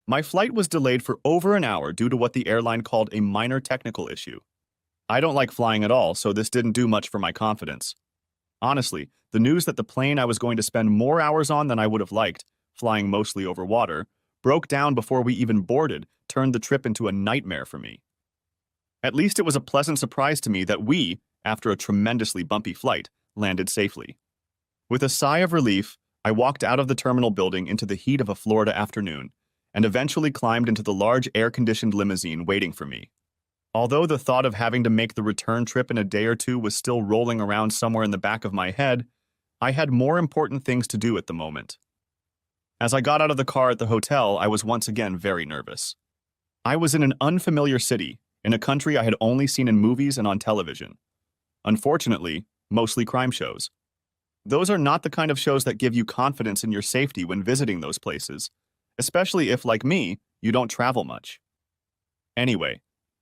My flight was delayed for over an hour due to what the airline called a minor technical issue. I don't like flying at all, so this didn't do much for my confidence. Honestly, the news that the plane I was going to spend more hours on than I would have liked, flying mostly over water, broke down before we even boarded, turned the trip into a nightmare for me. At least it was a pleasant surprise to me that we, after a tremendously bumpy flight, landed safely. With a sigh of relief, I walked out of the terminal building into the heat of a Florida afternoon and eventually climbed into the large air-conditioned limousine waiting for me. Although the thought of having to make the return trip in a day or two was still rolling around somewhere in the back of my head, I had more important things to do at the moment. As I got out of the car at the hotel, I was once again very nervous. I was in an unfamiliar city, in a country I had only seen in movies and on television. Unfortunately, mostly crime shows. Those are not the kind of shows that give you confidence in your safety when visiting those places, especially if, like me, you don't travel much. Anyway,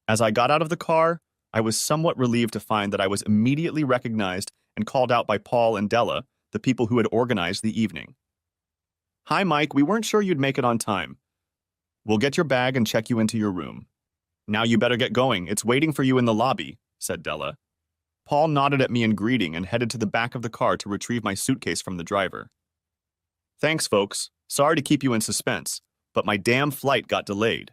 as I got out of the car, I was somewhat relieved to find that I was immediately recognized and called out by Paul and Della, the people who had organized the evening. "Hi, Mike, we weren't sure you'd make it on time. We'll get your bag and check you into your room. Now you better get going, it's waiting for you in the lobby," said Della. Paul nodded at me in greeting and headed to the back of the car to retrieve my suitcase from the driver. "Thanks, folks. Sorry to keep you in suspense, but my damn flight got delayed,"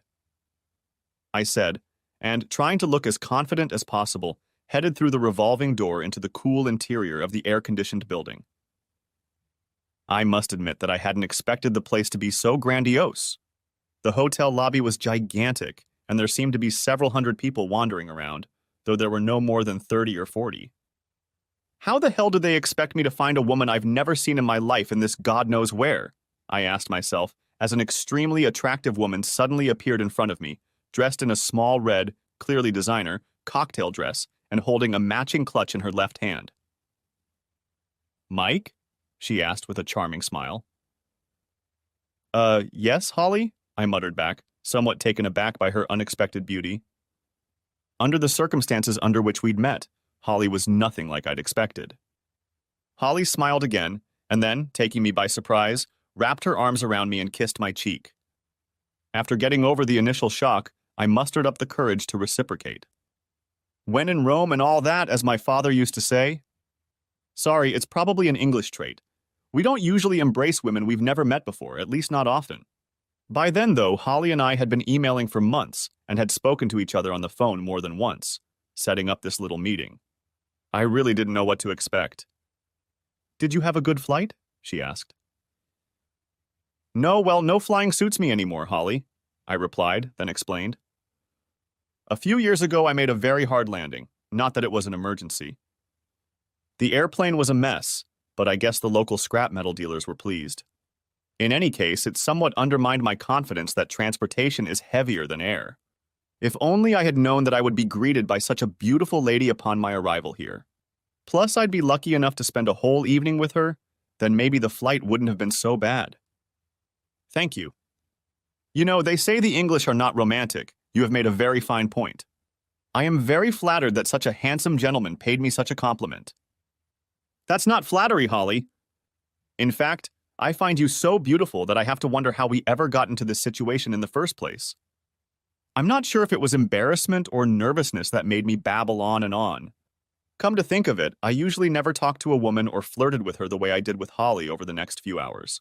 I said, and, trying to look as confident as possible, headed through the revolving door into the cool interior of the air-conditioned building. I must admit that I hadn't expected the place to be so grandiose. The hotel lobby was gigantic, and there seemed to be several hundred people wandering around, though there were no more than 30 or 40. How the hell did they expect me to find a woman I've never seen in my life in this God knows where? I asked myself, as an extremely attractive woman suddenly appeared in front of me, dressed in a small red, clearly designer, cocktail dress and holding a matching clutch in her left hand. "Mike?" she asked with a charming smile. Yes, Holly?" I muttered back, somewhat taken aback by her unexpected beauty. Under the circumstances under which we'd met, Holly was nothing like I'd expected. Holly smiled again, and then, taking me by surprise, wrapped her arms around me and kissed my cheek. After getting over the initial shock, I mustered up the courage to reciprocate. "When in Rome and all that, as my father used to say." "Sorry, it's probably an English trait. We don't usually embrace women we've never met before, at least not often." By then, though, Holly and I had been emailing for months and had spoken to each other on the phone more than once, setting up this little meeting. I really didn't know what to expect. "Did you have a good flight?" she asked. No flying suits me anymore, Holly," I replied, then explained. "A few years ago, I made a very hard landing, not that it was an emergency. The airplane was a mess, but I guess the local scrap metal dealers were pleased. In any case, it somewhat undermined my confidence that transportation is heavier than air. If only I had known that I would be greeted by such a beautiful lady upon my arrival here. Plus, I'd be lucky enough to spend a whole evening with her, then maybe the flight wouldn't have been so bad." "Thank you. You know, they say the English are not romantic. You have made a very fine point. I am very flattered that such a handsome gentleman paid me such a compliment." "That's not flattery, Holly. In fact, I find you so beautiful that I have to wonder how we ever got into this situation in the first place. I'm not sure if it was embarrassment or nervousness that made me babble on and on. Come to think of it, I usually never talked to a woman or flirted with her the way I did with Holly over the next few hours.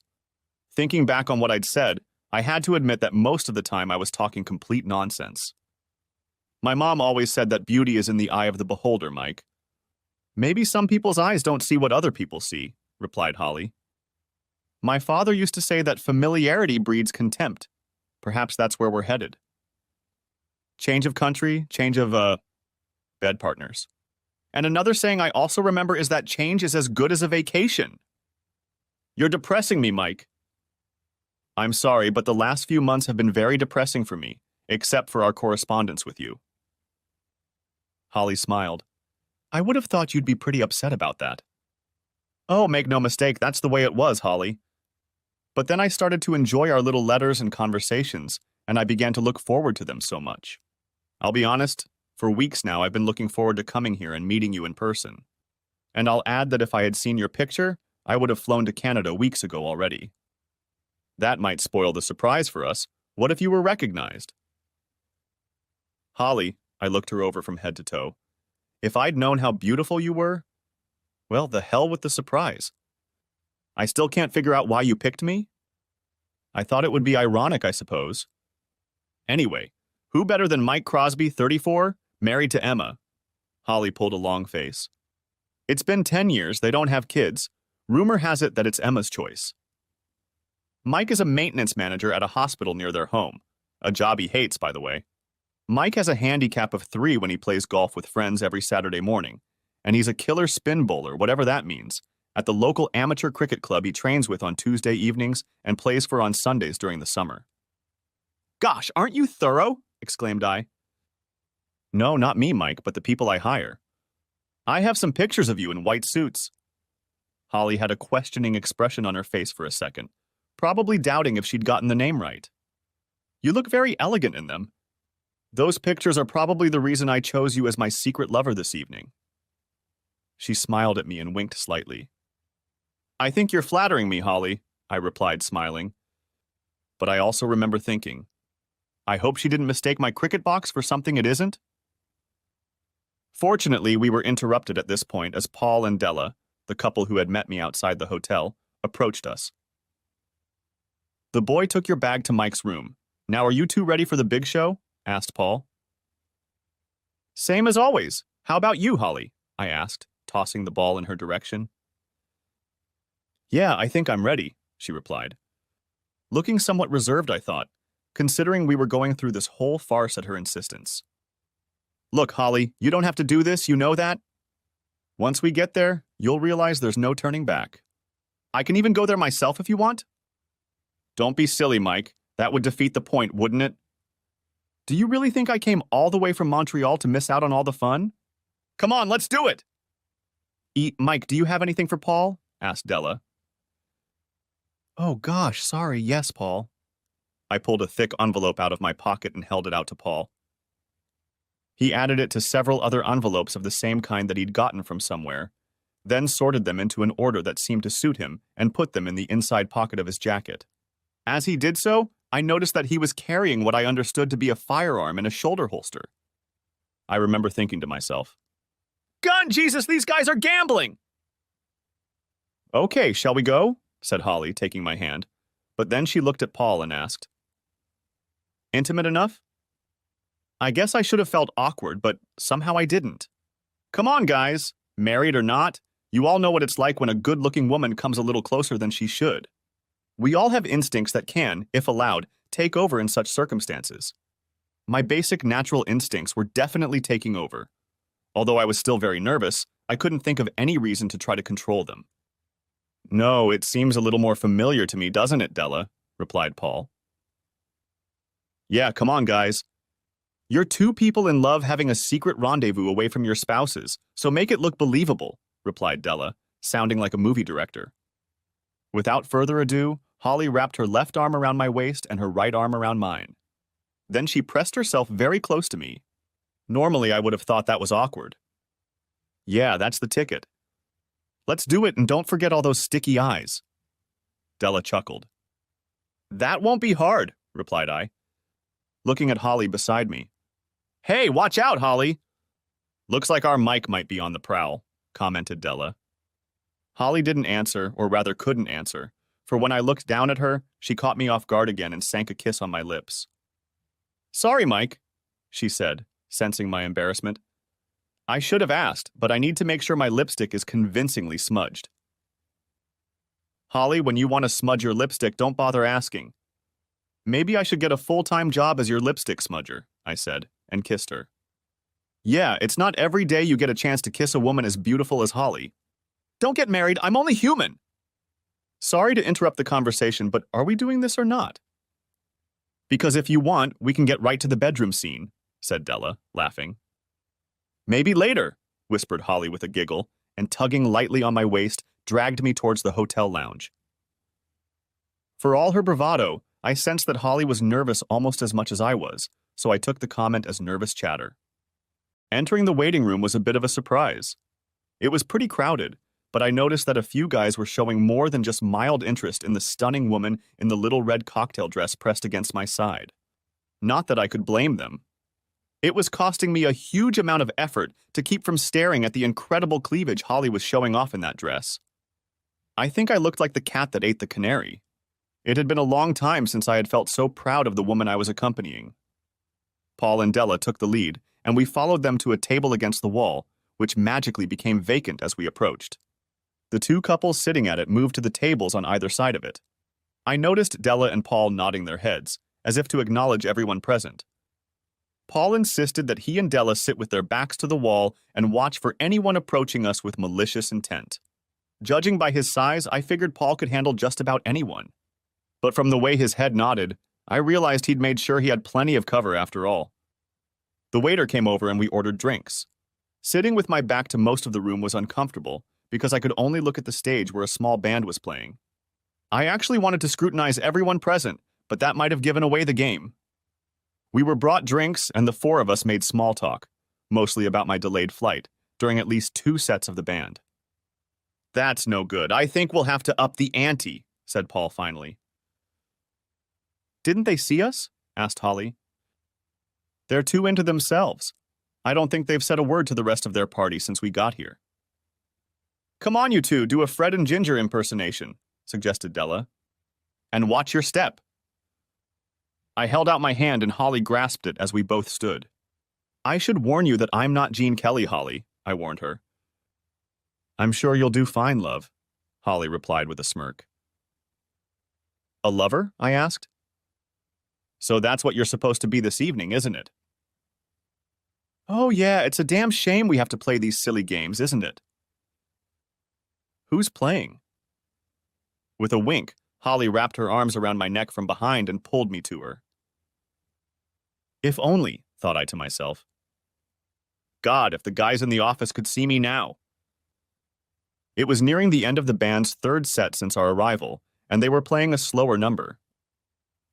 Thinking back on what I'd said, I had to admit that most of the time I was talking complete nonsense. My mom always said that beauty is in the eye of the beholder, Mike. Maybe some people's eyes don't see what other people see," replied Holly. "My father used to say that familiarity breeds contempt. Perhaps that's where we're headed. Change of country, change of, bed partners. And another saying I also remember is that change is as good as a vacation." "You're depressing me, Mike." "I'm sorry, but the last few months have been very depressing for me, except for our correspondence with you." Holly smiled. "I would have thought you'd be pretty upset about that." "Oh, make no mistake, that's the way it was, Holly. But then I started to enjoy our little letters and conversations, and I began to look forward to them so much. I'll be honest, for weeks now I've been looking forward to coming here and meeting you in person. And I'll add that if I had seen your picture, I would have flown to Canada weeks ago already. That might spoil the surprise for us. What if you were recognized? Holly, I looked her over from head to toe. If I'd known how beautiful you were, well, the hell with the surprise. I still can't figure out why you picked me. I thought it would be ironic, I suppose. Anyway, who better than Mike Crosby, 34, married to Emma? Holly pulled a long face. It's been 10 years, they don't have kids. Rumor has it that it's Emma's choice. Mike is a maintenance manager at a hospital near their home. A job he hates, by the way. Mike has a handicap of 3 when he plays golf with friends every Saturday morning, and he's a killer spin bowler, whatever that means, at the local amateur cricket club he trains with on Tuesday evenings and plays for on Sundays during the summer. Gosh, aren't you thorough? Exclaimed I. No, not me, Mike, but the people I hire. I have some pictures of you in white suits. Holly had a questioning expression on her face for a second, probably doubting if she'd gotten the name right. You look very elegant in them. Those pictures are probably the reason I chose you as my secret lover this evening. She smiled at me and winked slightly. I think you're flattering me, Holly, I replied, smiling. But I also remember thinking, I hope she didn't mistake my cricket box for something it isn't. Fortunately, we were interrupted at this point as Paul and Della, the couple who had met me outside the hotel, approached us. The boy took your bag to Mike's room. Now are you two ready for the big show? Asked Paul. Same as always. How about you, Holly? I asked, tossing the ball in her direction. Yeah, I think I'm ready, she replied. Looking somewhat reserved, I thought, considering we were going through this whole farce at her insistence. Look, Holly, you don't have to do this, you know that? Once we get there, you'll realize there's no turning back. I can even go there myself if you want. Don't be silly, Mike. That would defeat the point, wouldn't it? Do you really think I came all the way from Montreal to miss out on all the fun? Come on, let's do it! Mike, do you have anything for Paul? Asked Della. Oh gosh, sorry, yes, Paul. I pulled a thick envelope out of my pocket and held it out to Paul. He added it to several other envelopes of the same kind that he'd gotten from somewhere, then sorted them into an order that seemed to suit him and put them in the inside pocket of his jacket. As he did so, I noticed that he was carrying what I understood to be a firearm in a shoulder holster. I remember thinking to myself, Gun Jesus, these guys are gambling! Okay, shall we go? Said Holly, taking my hand. But then she looked at Paul and asked, Intimate enough? I guess I should have felt awkward, but somehow I didn't. Come on, guys. Married or not, you all know what it's like when a good-looking woman comes a little closer than she should. We all have instincts that can, if allowed, take over in such circumstances. My basic natural instincts were definitely taking over. Although I was still very nervous, I couldn't think of any reason to try to control them. No, it seems a little more familiar to me, doesn't it, Della? Replied Paul. Yeah, come on, guys. You're two people in love having a secret rendezvous away from your spouses, so make it look believable, replied Della, sounding like a movie director. Without further ado, Holly wrapped her left arm around my waist and her right arm around mine. Then she pressed herself very close to me. Normally, I would have thought that was awkward. Yeah, that's the ticket. Let's do it and don't forget all those sticky eyes. Della chuckled. That won't be hard, replied I, looking at Holly beside me. Hey, watch out, Holly! Looks like our Mike might be on the prowl, commented Della. Holly didn't answer, or rather couldn't answer, for when I looked down at her, she caught me off guard again and sank a kiss on my lips. Sorry, Mike, she said, sensing my embarrassment. I should have asked, but I need to make sure my lipstick is convincingly smudged. Holly, when you want to smudge your lipstick, don't bother asking. Maybe I should get a full-time job as your lipstick smudger, I said, and kissed her. Yeah, it's not every day you get a chance to kiss a woman as beautiful as Holly. Don't get married, I'm only human. Sorry to interrupt the conversation, but are we doing this or not? Because if you want, we can get right to the bedroom scene, said Della, laughing. Maybe later, whispered Holly with a giggle, and tugging lightly on my waist, dragged me towards the hotel lounge. For all her bravado, I sensed that Holly was nervous almost as much as I was, so I took the comment as nervous chatter. Entering the waiting room was a bit of a surprise. It was pretty crowded, but I noticed that a few guys were showing more than just mild interest in the stunning woman in the little red cocktail dress pressed against my side. Not that I could blame them. It was costing me a huge amount of effort to keep from staring at the incredible cleavage Holly was showing off in that dress. I think I looked like the cat that ate the canary. It had been a long time since I had felt so proud of the woman I was accompanying. Paul and Della took the lead, and we followed them to a table against the wall, which magically became vacant as we approached. The two couples sitting at it moved to the tables on either side of it. I noticed Della and Paul nodding their heads, as if to acknowledge everyone present. Paul insisted that he and Della sit with their backs to the wall and watch for anyone approaching us with malicious intent. Judging by his size, I figured Paul could handle just about anyone. But from the way his head nodded, I realized he'd made sure he had plenty of cover after all. The waiter came over and we ordered drinks. Sitting with my back to most of the room was uncomfortable because I could only look at the stage where a small band was playing. I actually wanted to scrutinize everyone present, but that might have given away the game. We were brought drinks, and the four of us made small talk, mostly about my delayed flight, during at least 2 sets of the band. "That's no good. I think we'll have to up the ante," said Paul finally. "Didn't they see us?" asked Holly. "They're too into themselves. I don't think they've said a word to the rest of their party since we got here." "Come on, you two, do a Fred and Ginger impersonation," suggested Della. "And watch your step." I held out my hand and Holly grasped it as we both stood. "I should warn you that I'm not Gene Kelly, Holly," I warned her. "I'm sure you'll do fine, love," Holly replied with a smirk. "A lover?" I asked. "So that's what you're supposed to be this evening, isn't it?" "Oh yeah, it's a damn shame we have to play these silly games, isn't it?" "Who's playing?" With a wink, Holly wrapped her arms around my neck from behind and pulled me to her. If only, thought I to myself. God, if the guys in the office could see me now. It was nearing the end of the band's 3rd set since our arrival, and they were playing a slower number.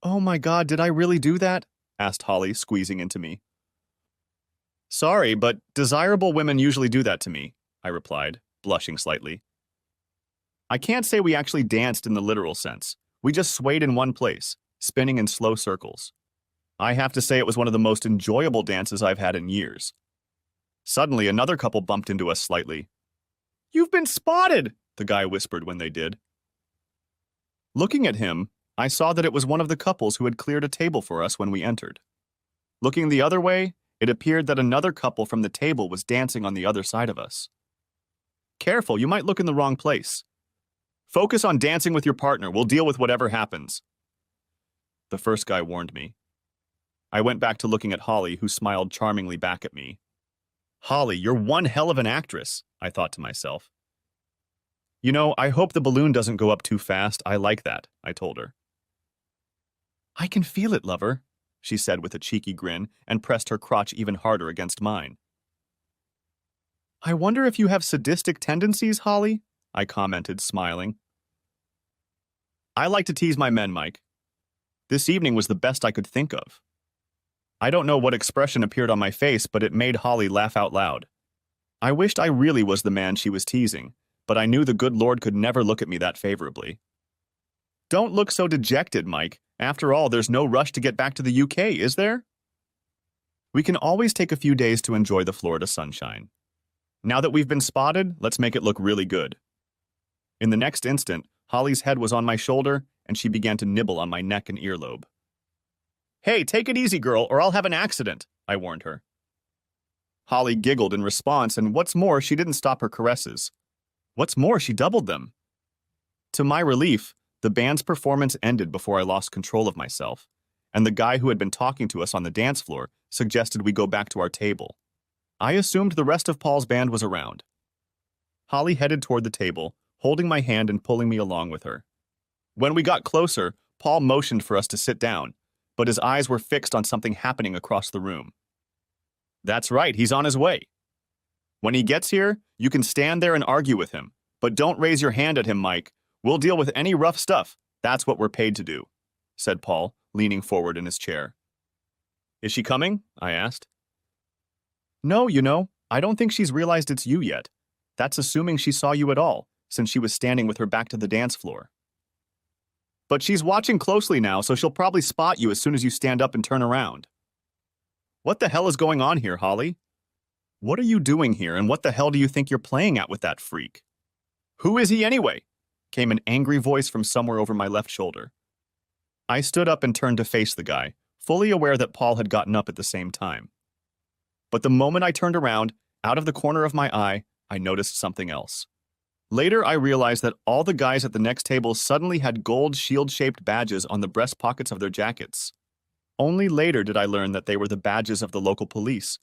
"Oh my God, did I really do that?" asked Holly, squeezing into me. "Sorry, but desirable women usually do that to me," I replied, blushing slightly. I can't say we actually danced in the literal sense. We just swayed in one place, spinning in slow circles. I have to say it was one of the most enjoyable dances I've had in years. Suddenly, another couple bumped into us slightly. "You've been spotted," the guy whispered when they did. Looking at him, I saw that it was one of the couples who had cleared a table for us when we entered. Looking the other way, it appeared that another couple from the table was dancing on the other side of us. "Careful, you might look in the wrong place. Focus on dancing with your partner. We'll deal with whatever happens," the first guy warned me. I went back to looking at Holly, who smiled charmingly back at me. "Holly, you're one hell of an actress," I thought to myself. "You know, I hope the balloon doesn't go up too fast. I like that," I told her. "I can feel it, lover," she said with a cheeky grin and pressed her crotch even harder against mine. "I wonder if you have sadistic tendencies, Holly?" I commented, smiling. "I like to tease my men, Mike. This evening was the best I could think of." I don't know what expression appeared on my face, but it made Holly laugh out loud. I wished I really was the man she was teasing, but I knew the good Lord could never look at me that favorably. "Don't look so dejected, Mike. After all, there's no rush to get back to the UK, is there? We can always take a few days to enjoy the Florida sunshine. Now that we've been spotted, let's make it look really good." In the next instant, Holly's head was on my shoulder, and she began to nibble on my neck and earlobe. "Hey, take it easy, girl, or I'll have an accident," I warned her. Holly giggled in response, and what's more, she didn't stop her caresses. What's more, she doubled them. To my relief, the band's performance ended before I lost control of myself, and the guy who had been talking to us on the dance floor suggested we go back to our table. I assumed the rest of Paul's band was around. Holly headed toward the table, holding my hand and pulling me along with her. When we got closer, Paul motioned for us to sit down, but his eyes were fixed on something happening across the room. "That's right, he's on his way. When he gets here, you can stand there and argue with him, but don't raise your hand at him, Mike. We'll deal with any rough stuff. That's what we're paid to do," said Paul, leaning forward in his chair. "Is she coming?" I asked. "No, I don't think she's realized it's you yet. That's assuming she saw you at all, since she was standing with her back to the dance floor." But she's watching closely now, so she'll probably spot you as soon as you stand up and turn around. What the hell is going on here, Holly? What are you doing here, and what the hell do you think you're playing at with that freak? Who is he anyway? Came an angry voice from somewhere over my left shoulder. I stood up and turned to face the guy, fully aware that Paul had gotten up at the same time. But the moment I turned around, out of the corner of my eye, I noticed something else. Later, I realized that all the guys at the next table suddenly had gold shield-shaped badges on the breast pockets of their jackets. Only later did I learn that they were the badges of the local police,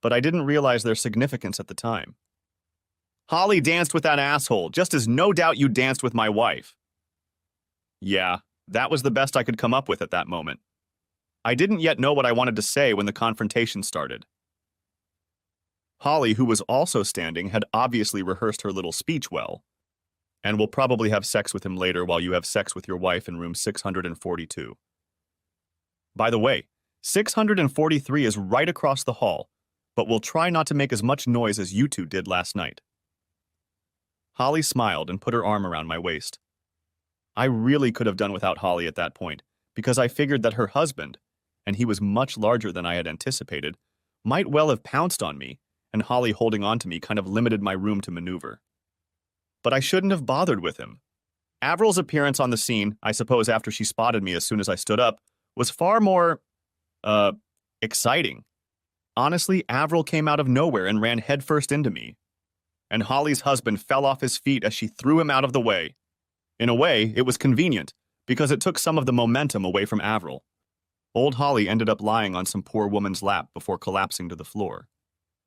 but I didn't realize their significance at the time. Holly danced with that asshole, just as no doubt you danced with my wife. Yeah, that was the best I could come up with at that moment. I didn't yet know what I wanted to say when the confrontation started. Holly, who was also standing, had obviously rehearsed her little speech well, and will probably have sex with him later while you have sex with your wife in room 642. By the way, 643 is right across the hall, but we'll try not to make as much noise as you two did last night. Holly smiled and put her arm around my waist. I really could have done without Holly at that point, because I figured that her husband, and he was much larger than I had anticipated, might well have pounced on me, and Holly holding on to me kind of limited my room to maneuver. But I shouldn't have bothered with him. Avril's appearance on the scene, I suppose after she spotted me as soon as I stood up, was far more, exciting. Honestly, Avril came out of nowhere and ran headfirst into me. And Holly's husband fell off his feet as she threw him out of the way. In a way, it was convenient, because it took some of the momentum away from Avril. Old Holly ended up lying on some poor woman's lap before collapsing to the floor.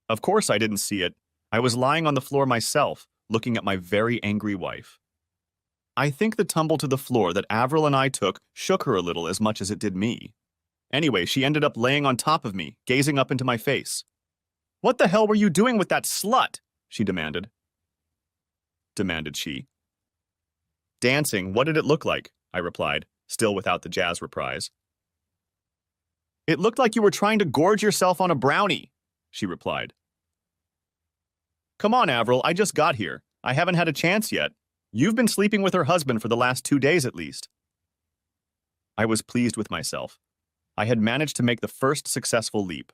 Of course I didn't see it. I was lying on the floor myself, looking at my very angry wife. I think the tumble to the floor that Avril and I took shook her a little as much as it did me. Anyway, she ended up laying on top of me, gazing up into my face. "What the hell were you doing with that slut?" she demanded. Demanded she. "Dancing, what did it look like?" I replied, still without the jazz reprise. "It looked like you were trying to gorge yourself on a brownie," she replied. "Come on, Avril, I just got here. I haven't had a chance yet. You've been sleeping with her husband for the last 2 days at least." I was pleased with myself. I had managed to make the first successful leap.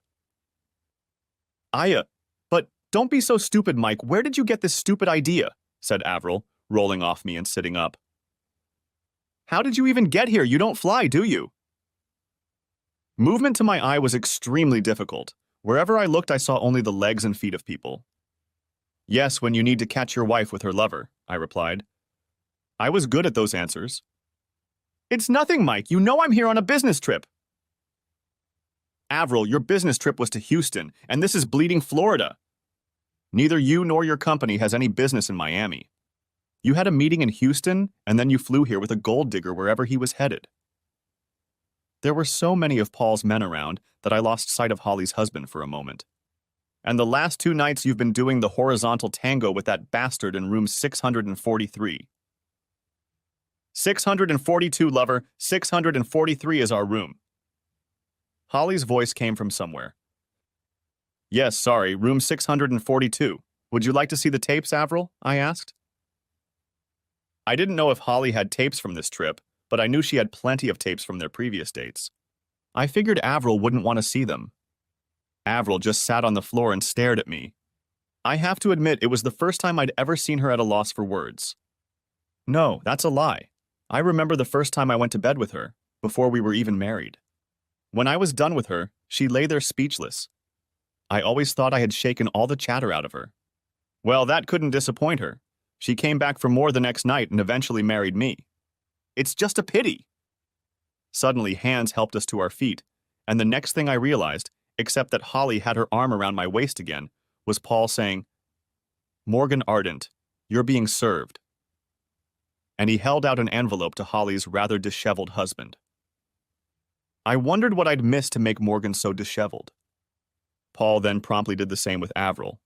But don't be so stupid, Mike. Where did you get this stupid idea?" said Avril, rolling off me and sitting up. "How did you even get here? You don't fly, do you?" Movement to my eye was extremely difficult. Wherever I looked, I saw only the legs and feet of people. "Yes, when you need to catch your wife with her lover," I replied. I was good at those answers. "It's nothing, Mike. You know I'm here on a business trip." "Avril, your business trip was to Houston, and this is bleeding Florida. Neither you nor your company has any business in Miami. You had a meeting in Houston, and then you flew here with a gold digger wherever he was headed." There were so many of Paul's men around that I lost sight of Holly's husband for a moment. "And the last 2 nights you've been doing the horizontal tango with that bastard in room 643. 642, lover. 643 is our room." Holly's voice came from somewhere. "Yes, sorry, room 642. Would you like to see the tapes, Avril?" I asked. I didn't know if Holly had tapes from this trip, but I knew she had plenty of tapes from their previous dates. I figured Avril wouldn't want to see them. Avril just sat on the floor and stared at me. I have to admit it was the first time I'd ever seen her at a loss for words. No, that's a lie. I remember the first time I went to bed with her, before we were even married. When I was done with her, she lay there speechless. I always thought I had shaken all the chatter out of her. Well, that couldn't disappoint her. She came back for more the next night and eventually married me. It's just a pity. Suddenly, hands helped us to our feet, and the next thing I realized, except that Holly had her arm around my waist again, was Paul saying, "Morgan Ardent, you're being served." And he held out an envelope to Holly's rather disheveled husband. I wondered what I'd missed to make Morgan so disheveled. Paul then promptly did the same with Avril.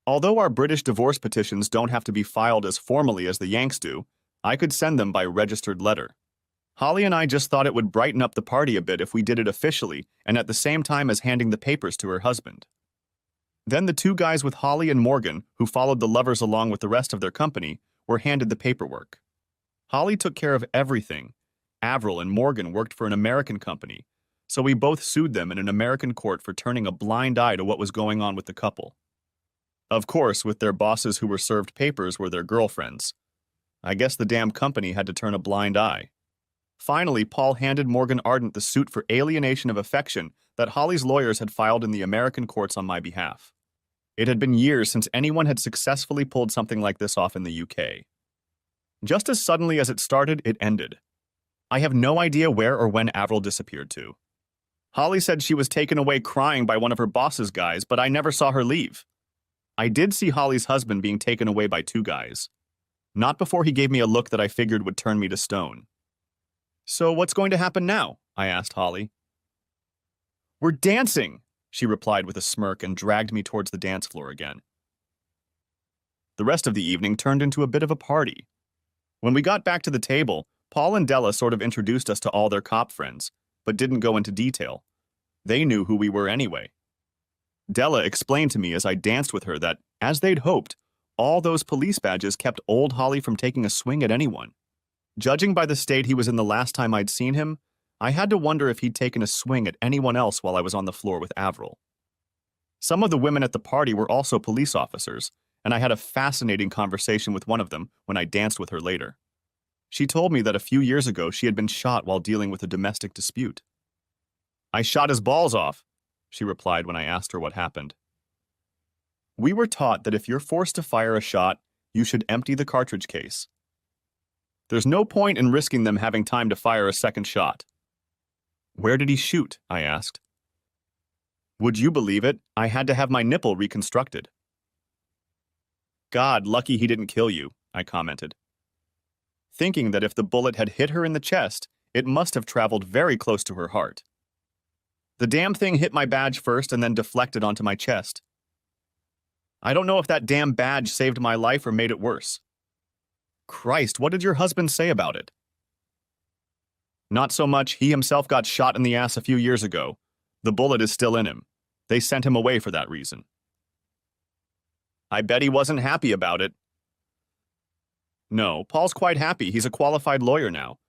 Although our British divorce petitions don't have to be filed as formally as the Yanks do, I could send them by registered letter. Holly and I just thought it would brighten up the party a bit if we did it officially and at the same time as handing the papers to her husband. Then the 2 guys with Holly and Morgan, who followed the lovers along with the rest of their company, were handed the paperwork. Holly took care of everything, Avril and Morgan worked for an American company, so we both sued them in an American court for turning a blind eye to what was going on with the couple. Of course, with their bosses who were served papers were their girlfriends. I guess the damn company had to turn a blind eye. Finally, Paul handed Morgan Ardent the suit for alienation of affection that Holly's lawyers had filed in the American courts on my behalf. It had been years since anyone had successfully pulled something like this off in the UK. Just as suddenly as it started, it ended. I have no idea where or when Avril disappeared to. Holly said she was taken away crying by one of her boss's guys, but I never saw her leave. I did see Holly's husband being taken away by two guys. Not before he gave me a look that I figured would turn me to stone. "So what's going to happen now?" I asked Holly. "We're dancing," she replied with a smirk and dragged me towards the dance floor again. The rest of the evening turned into a bit of a party. When we got back to the table, Paul and Della sort of introduced us to all their cop friends, but didn't go into detail. They knew who we were anyway. Della explained to me as I danced with her that, as they'd hoped, all those police badges kept old Holly from taking a swing at anyone. Judging by the state he was in the last time I'd seen him, I had to wonder if he'd taken a swing at anyone else while I was on the floor with Avril. Some of the women at the party were also police officers, and I had a fascinating conversation with one of them when I danced with her later. She told me that a few years ago she had been shot while dealing with a domestic dispute. "I shot his balls off," she replied when I asked her what happened. "We were taught that if you're forced to fire a shot, you should empty the cartridge case. There's no point in risking them having time to fire a second shot." "Where did he shoot?" I asked. "Would you believe it? I had to have my nipple reconstructed." "God, lucky he didn't kill you," I commented, thinking that if the bullet had hit her in the chest, it must have traveled very close to her heart. The damn thing hit my badge first and then deflected onto my chest. I don't know if that damn badge saved my life or made it worse. Christ, what did your husband say about it? Not so much. He himself got shot in the ass a few years ago. The bullet is still in him. They sent him away for that reason. I bet he wasn't happy about it. No, Paul's quite happy. He's a qualified lawyer now,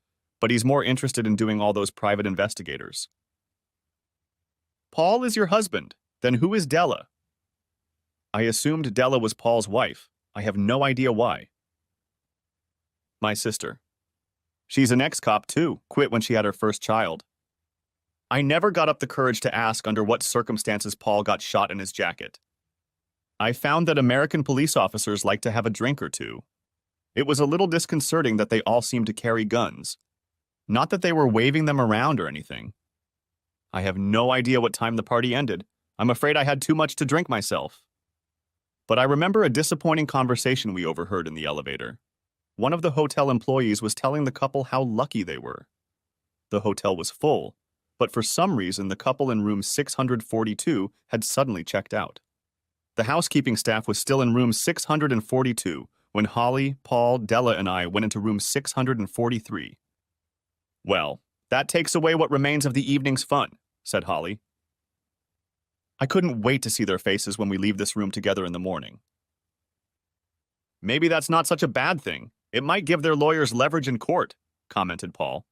but he's more interested in doing all those private investigators. Paul is your husband. Then who is Della? I assumed Della was Paul's wife. I have no idea why. My sister. She's an ex-cop too, quit when she had her first child. I never got up the courage to ask under what circumstances Paul got shot in his jacket. I found that American police officers like to have a drink or two. It was a little disconcerting that they all seemed to carry guns. Not that they were waving them around or anything. I have no idea what time the party ended. I'm afraid I had too much to drink myself. But I remember a disappointing conversation we overheard in the elevator. One of the hotel employees was telling the couple how lucky they were. The hotel was full, but for some reason the couple in room 642 had suddenly checked out. The housekeeping staff was still in room 642 when Holly, Paul, Della, and I went into room 643. Well, that takes away what remains of the evening's fun, said Holly. I couldn't wait to see their faces when we leave this room together in the morning. Maybe that's not such a bad thing. It might give their lawyers leverage in court, commented Paul.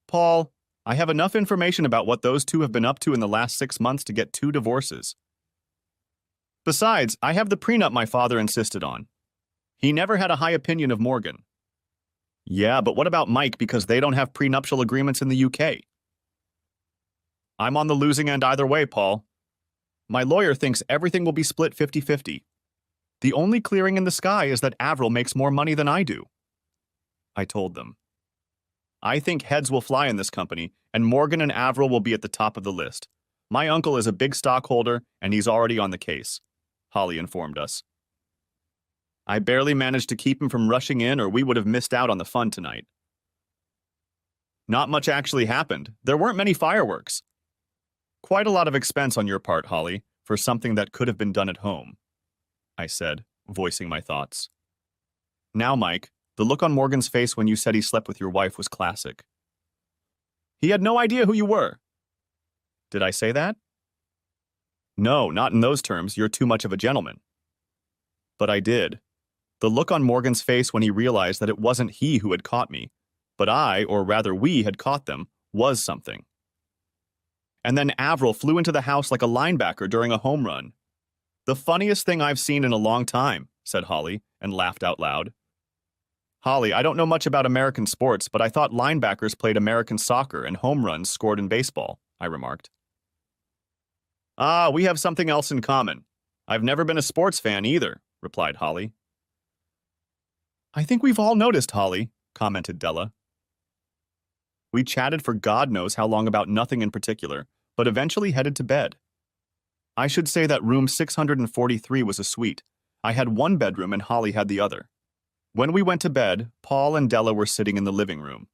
Paul, I have enough information about what those two have been up to in the last 6 months to get 2 divorces. Besides, I have the prenup my father insisted on. He never had a high opinion of Morgan. Yeah, but what about Mike because they don't have prenuptial agreements in the UK? I'm on the losing end either way, Paul. My lawyer thinks everything will be split 50-50. The only clearing in the sky is that Avril makes more money than I do. I told them. I think heads will fly in this company, and Morgan and Avril will be at the top of the list. My uncle is a big stockholder, and he's already on the case, Holly informed us. I barely managed to keep him from rushing in, or we would have missed out on the fun tonight. Not much actually happened. There weren't many fireworks. Quite a lot of expense on your part, Holly, for something that could have been done at home, I said, voicing my thoughts. Now, Mike, the look on Morgan's face when you said he slept with your wife was classic. He had no idea who you were. Did I say that? No, not in those terms. You're too much of a gentleman. But I did. The look on Morgan's face when he realized that it wasn't he who had caught me, but I, or rather we, had caught them, was something. And then Avril flew into the house like a linebacker during a home run. The funniest thing I've seen in a long time, said Holly, and laughed out loud. Holly, I don't know much about American sports, but I thought linebackers played American soccer and home runs scored in baseball, I remarked. Ah, we have something else in common. I've never been a sports fan either, replied Holly. I think we've all noticed, Holly, commented Della. We chatted for God knows how long about nothing in particular, but eventually headed to bed. I should say that room 643 was a suite. I had one bedroom and Holly had the other. When we went to bed, Paul and Della were sitting in the living room.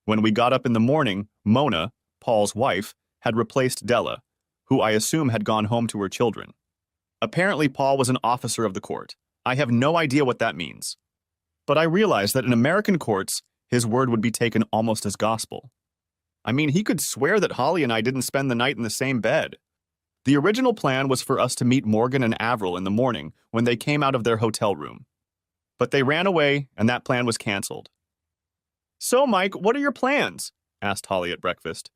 When we got up in the morning, Mona, Paul's wife, had replaced Della, who I assume had gone home to her children. Apparently, Paul was an officer of the court. I have no idea what that means. But I realized that in American courts, his word would be taken almost as gospel. I mean, he could swear that Holly and I didn't spend the night in the same bed. The original plan was for us to meet Morgan and Avril in the morning when they came out of their hotel room. But they ran away, and that plan was canceled. So, Mike, what are your plans? Asked Holly at breakfast.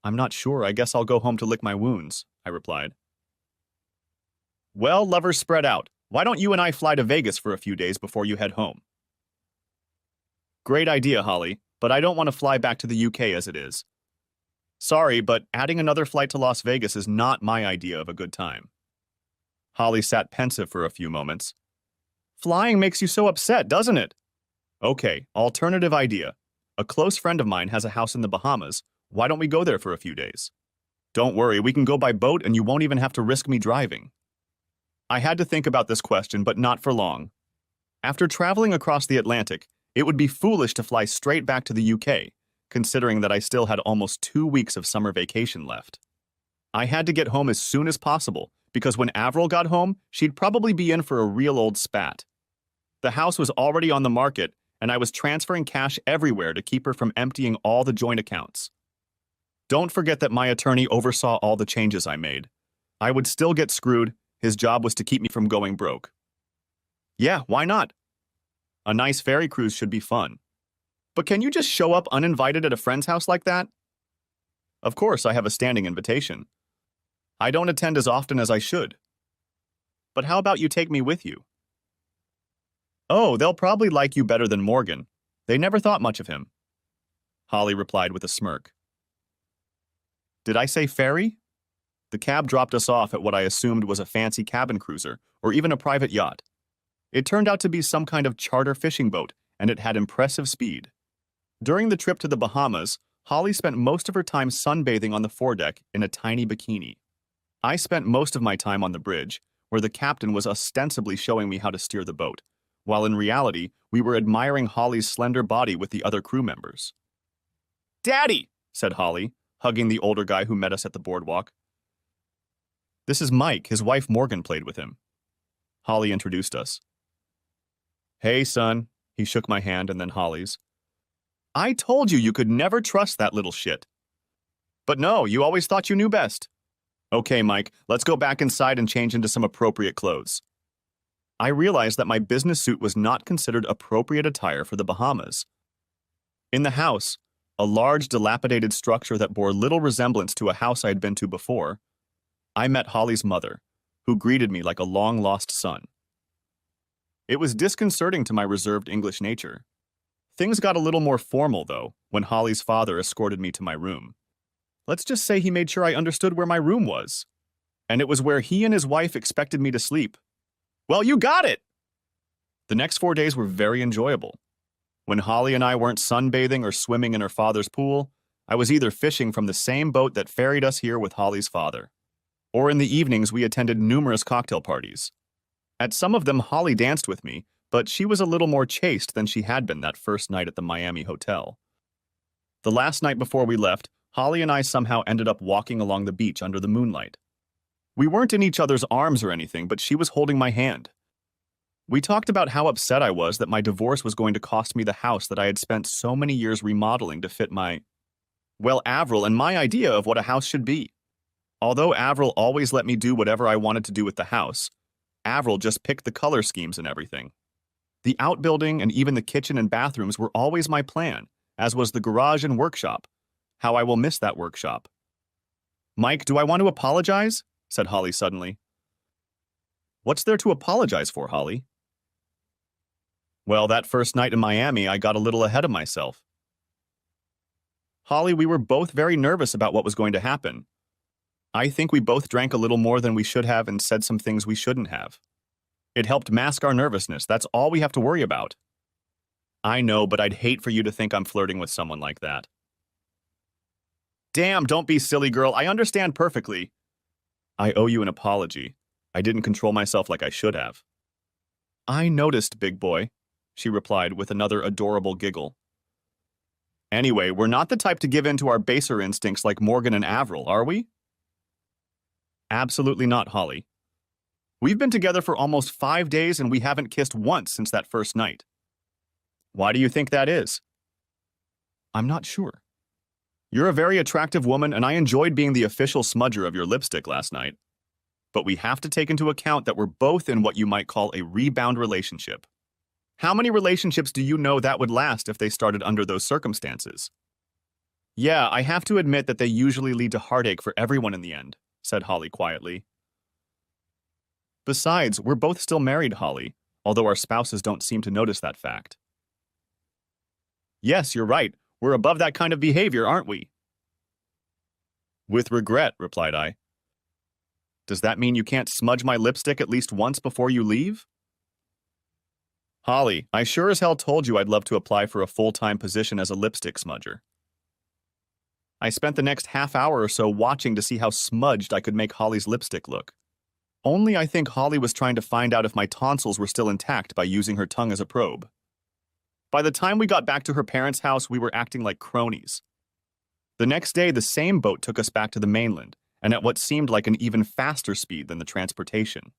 I'm not sure. I guess I'll go home to lick my wounds, I replied. Well, lovers spread out. Why don't you and I fly to Vegas for a few days before you head home? Great idea, Holly, but I don't want to fly back to the UK as it is. Sorry, but adding another flight to Las Vegas is not my idea of a good time. Holly sat pensive for a few moments. Flying makes you so upset, doesn't it? Okay, alternative idea. A close friend of mine has a house in the Bahamas. Why don't we go there for a few days? Don't worry, we can go by boat and you won't even have to risk me driving. I had to think about this question, but not for long. After traveling across the Atlantic, it would be foolish to fly straight back to the UK, considering that I still had almost 2 weeks of summer vacation left. I had to get home as soon as possible, because when Avril got home, she'd probably be in for a real old spat. The house was already on the market, and I was transferring cash everywhere to keep her from emptying all the joint accounts. Don't forget that my attorney oversaw all the changes I made. I would still get screwed. His job was to keep me from going broke. Yeah, why not? A nice ferry cruise should be fun. But can you just show up uninvited at a friend's house like that? Of course, I have a standing invitation. I don't attend as often as I should. But how about you take me with you? Oh, they'll probably like you better than Morgan. They never thought much of him. Holly replied with a smirk. Did I say ferry? The cab dropped us off at what I assumed was a fancy cabin cruiser or even a private yacht. It turned out to be some kind of charter fishing boat, and it had impressive speed. During the trip to the Bahamas, Holly spent most of her time sunbathing on the foredeck in a tiny bikini. I spent most of my time on the bridge, where the captain was ostensibly showing me how to steer the boat, while in reality, we were admiring Holly's slender body with the other crew members. Daddy, said Holly, hugging the older guy who met us at the boardwalk. This is Mike, his wife Morgan played with him. Holly introduced us. Hey, son, he shook my hand and then Holly's. I told you you could never trust that little shit. But no, you always thought you knew best. Okay, Mike, let's go back inside and change into some appropriate clothes. I realized that my business suit was not considered appropriate attire for the Bahamas. In the house, a large dilapidated structure that bore little resemblance to a house I had been to before, I met Holly's mother, who greeted me like a long-lost son. It was disconcerting to my reserved English nature. Things got a little more formal, though, when Holly's father escorted me to my room. Let's just say he made sure I understood where my room was. And it was where he and his wife expected me to sleep. Well, you got it! The next 4 days were very enjoyable. When Holly and I weren't sunbathing or swimming in her father's pool, I was either fishing from the same boat that ferried us here with Holly's father, or in the evenings we attended numerous cocktail parties. At some of them, Holly danced with me, but she was a little more chaste than she had been that first night at the Miami hotel. The last night before we left, Holly and I somehow ended up walking along the beach under the moonlight. We weren't in each other's arms or anything, but she was holding my hand. We talked about how upset I was that my divorce was going to cost me the house that I had spent so many years remodeling to fit Avril and my idea of what a house should be. Although Avril always let me do whatever I wanted to do with the house, Avril just picked the color schemes and everything. The outbuilding and even the kitchen and bathrooms were always my plan, as was the garage and workshop. How I will miss that workshop. Mike, do I want to apologize? Said Holly suddenly. What's there to apologize for, Holly? Well, that first night in Miami, I got a little ahead of myself. Holly, we were both very nervous about what was going to happen. I think we both drank a little more than we should have and said some things we shouldn't have. It helped mask our nervousness. That's all we have to worry about. I know, but I'd hate for you to think I'm flirting with someone like that. Damn, don't be silly, girl. I understand perfectly. I owe you an apology. I didn't control myself like I should have. I noticed, big boy, she replied with another adorable giggle. Anyway, we're not the type to give in to our baser instincts like Morgan and Avril, are we? Absolutely not, Holly. We've been together for almost 5 days and we haven't kissed once since that first night. Why do you think that is? I'm not sure. You're a very attractive woman and I enjoyed being the official smudger of your lipstick last night. But we have to take into account that we're both in what you might call a rebound relationship. How many relationships do you know that would last if they started under those circumstances? Yeah, I have to admit that they usually lead to heartache for everyone in the end, said Holly quietly. Besides, we're both still married, Holly, although our spouses don't seem to notice that fact. Yes, you're right. We're above that kind of behavior, aren't we? With regret, replied I. Does that mean you can't smudge my lipstick at least once before you leave? Holly, I sure as hell told you I'd love to apply for a full-time position as a lipstick smudger. I spent the next half hour or so watching to see how smudged I could make Holly's lipstick look. Only I think Holly was trying to find out if my tonsils were still intact by using her tongue as a probe. By the time we got back to her parents' house, we were acting like cronies. The next day, the same boat took us back to the mainland, and at what seemed like an even faster speed than the transportation.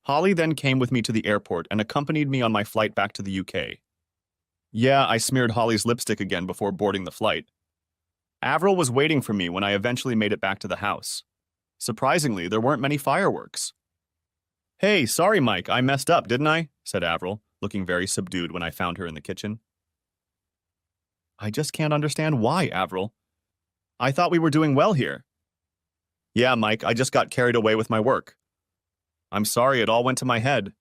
Holly then came with me to the airport and accompanied me on my flight back to the UK. Yeah, I smeared Holly's lipstick again before boarding the flight. Avril was waiting for me when I eventually made it back to the house. Surprisingly, there weren't many fireworks. Hey, sorry, Mike, I messed up, didn't I? Said Avril, looking very subdued when I found her in the kitchen. I just can't understand why, Avril. I thought we were doing well here. Yeah, Mike, I just got carried away with my work. I'm sorry, it all went to my head.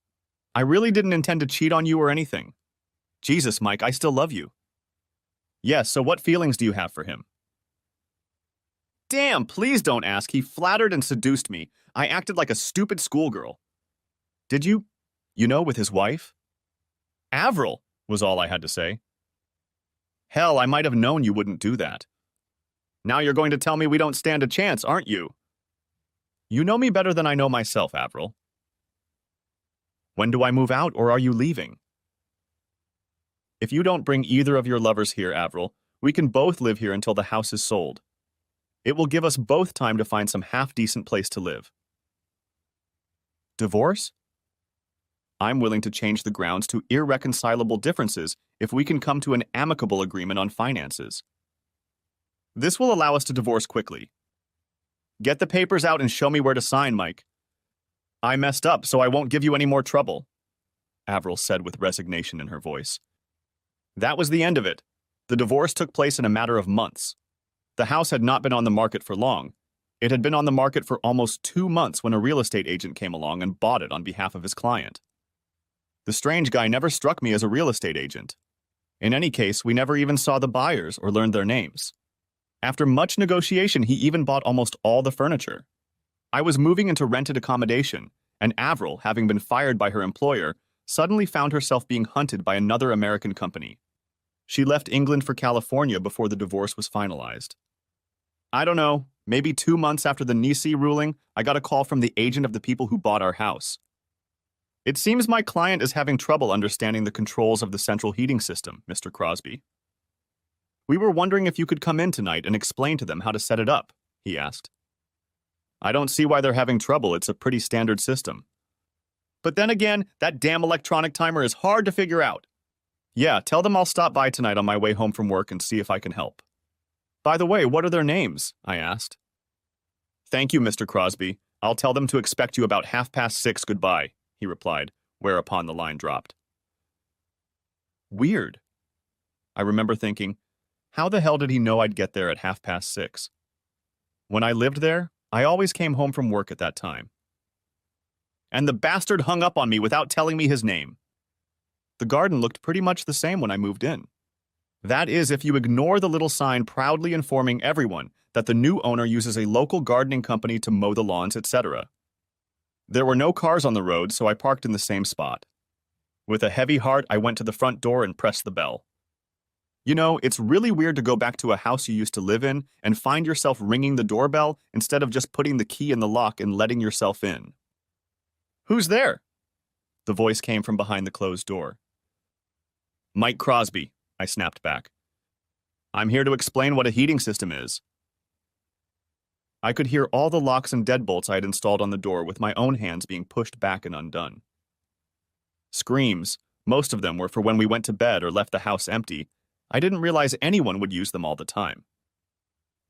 I really didn't intend to cheat on you or anything. Jesus, Mike, I still love you. Yes, so what feelings do you have for him? Damn, please don't ask. He flattered and seduced me. I acted like a stupid schoolgirl. Did you, with his wife? Avril, was all I had to say. Hell, I might have known you wouldn't do that. Now you're going to tell me we don't stand a chance, aren't you? You know me better than I know myself, Avril. When do I move out, or are you leaving? If you don't bring either of your lovers here, Avril, we can both live here until the house is sold. It will give us both time to find some half-decent place to live. Divorce? I'm willing to change the grounds to irreconcilable differences if we can come to an amicable agreement on finances. This will allow us to divorce quickly. Get the papers out and show me where to sign, Mike. I messed up, so I won't give you any more trouble, Avril said with resignation in her voice. That was the end of it. The divorce took place in a matter of months. The house had not been on the market for long. It had been on the market for almost 2 months when a real estate agent came along and bought it on behalf of his client. The strange guy never struck me as a real estate agent. In any case, we never even saw the buyers or learned their names. After much negotiation, he even bought almost all the furniture. I was moving into rented accommodation, and Avril, having been fired by her employer, suddenly found herself being hunted by another American company. She left England for California before the divorce was finalized. I don't know, maybe 2 months after the Nisi ruling, I got a call from the agent of the people who bought our house. It seems my client is having trouble understanding the controls of the central heating system, Mr. Crosby. We were wondering if you could come in tonight and explain to them how to set it up, he asked. I don't see why they're having trouble. It's a pretty standard system. But then again, that damn electronic timer is hard to figure out. Yeah, tell them I'll stop by tonight on my way home from work and see if I can help. By the way, what are their names? I asked. Thank you, Mr. Crosby. I'll tell them to expect you about 6:30. Goodbye, he replied, whereupon the line dropped. Weird. I remember thinking, how the hell did he know I'd get there at 6:30? When I lived there, I always came home from work at that time. And the bastard hung up on me without telling me his name. The garden looked pretty much the same when I moved in. That is, if you ignore the little sign proudly informing everyone that the new owner uses a local gardening company to mow the lawns, etc. There were no cars on the road, so I parked in the same spot. With a heavy heart, I went to the front door and pressed the bell. You know, it's really weird to go back to a house you used to live in and find yourself ringing the doorbell instead of just putting the key in the lock and letting yourself in. "Who's there?" The voice came from behind the closed door. "Mike Crosby," I snapped back. "I'm here to explain what a heating system is." I could hear all the locks and deadbolts I had installed on the door with my own hands being pushed back and undone. Screams, most of them were for when we went to bed or left the house empty. I didn't realize anyone would use them all the time.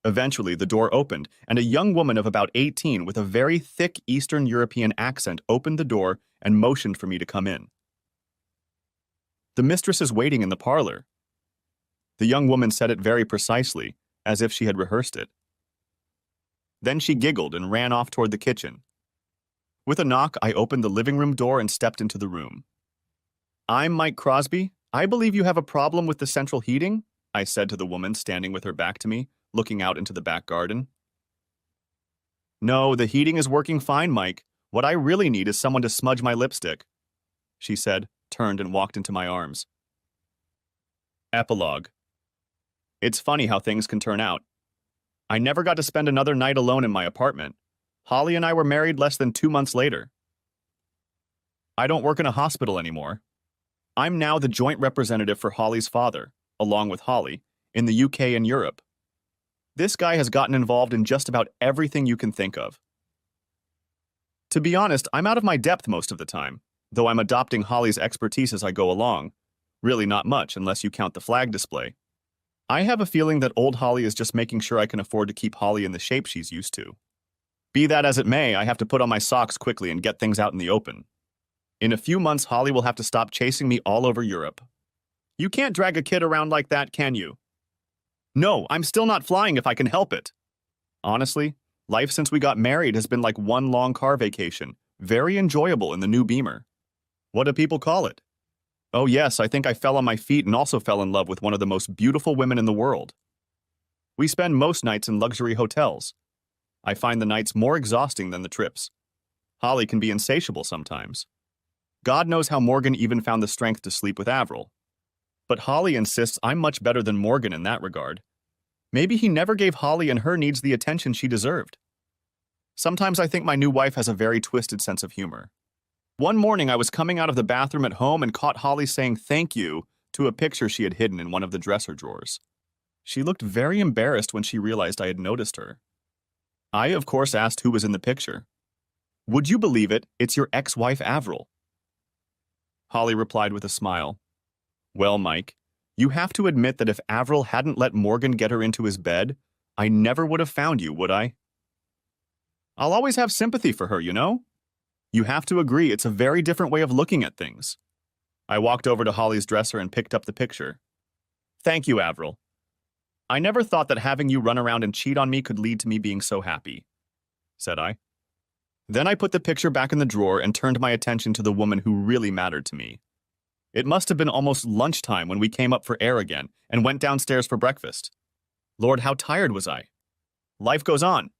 Eventually, the door opened, and a young woman of about 18 with a very thick Eastern European accent opened the door and motioned for me to come in. "The mistress is waiting in the parlor." The young woman said it very precisely, as if she had rehearsed it. Then she giggled and ran off toward the kitchen. With a knock, I opened the living room door and stepped into the room. "I'm Mike Crosby. I believe you have a problem with the central heating," I said to the woman standing with her back to me, looking out into the back garden. "No, the heating is working fine, Mike. What I really need is someone to smudge my lipstick," she said, turned and walked into my arms. Epilogue. It's funny how things can turn out. I never got to spend another night alone in my apartment. Holly and I were married less than 2 months later. I don't work in a hospital anymore. I'm now the joint representative for Holly's father, along with Holly, in the UK and Europe. This guy has gotten involved in just about everything you can think of. To be honest, I'm out of my depth most of the time, though I'm adopting Holly's expertise as I go along. Really not much, unless you count the flag display. I have a feeling that old Holly is just making sure I can afford to keep Holly in the shape she's used to. Be that as it may, I have to put on my socks quickly and get things out in the open. In a few months, Holly will have to stop chasing me all over Europe. You can't drag a kid around like that, can you? No, I'm still not flying if I can help it. Honestly, life since we got married has been like one long car vacation, very enjoyable in the new Beamer. What do people call it? Oh yes, I think I fell on my feet and also fell in love with one of the most beautiful women in the world. We spend most nights in luxury hotels. I find the nights more exhausting than the trips. Holly can be insatiable sometimes. God knows how Morgan even found the strength to sleep with Avril. But Holly insists I'm much better than Morgan in that regard. Maybe he never gave Holly and her needs the attention she deserved. Sometimes I think my new wife has a very twisted sense of humor. One morning I was coming out of the bathroom at home and caught Holly saying thank you to a picture she had hidden in one of the dresser drawers. She looked very embarrassed when she realized I had noticed her. I, of course, asked who was in the picture. Would you believe it? It's your ex-wife Avril. Holly replied with a smile. Well, Mike, you have to admit that if Avril hadn't let Morgan get her into his bed, I never would have found you, would I? I'll always have sympathy for her, you know? You have to agree it's a very different way of looking at things. I walked over to Holly's dresser and picked up the picture. Thank you, Avril. I never thought that having you run around and cheat on me could lead to me being so happy, said I. Then I put the picture back in the drawer and turned my attention to the woman who really mattered to me. It must have been almost lunchtime when we came up for air again and went downstairs for breakfast. Lord, how tired was I? Life goes on.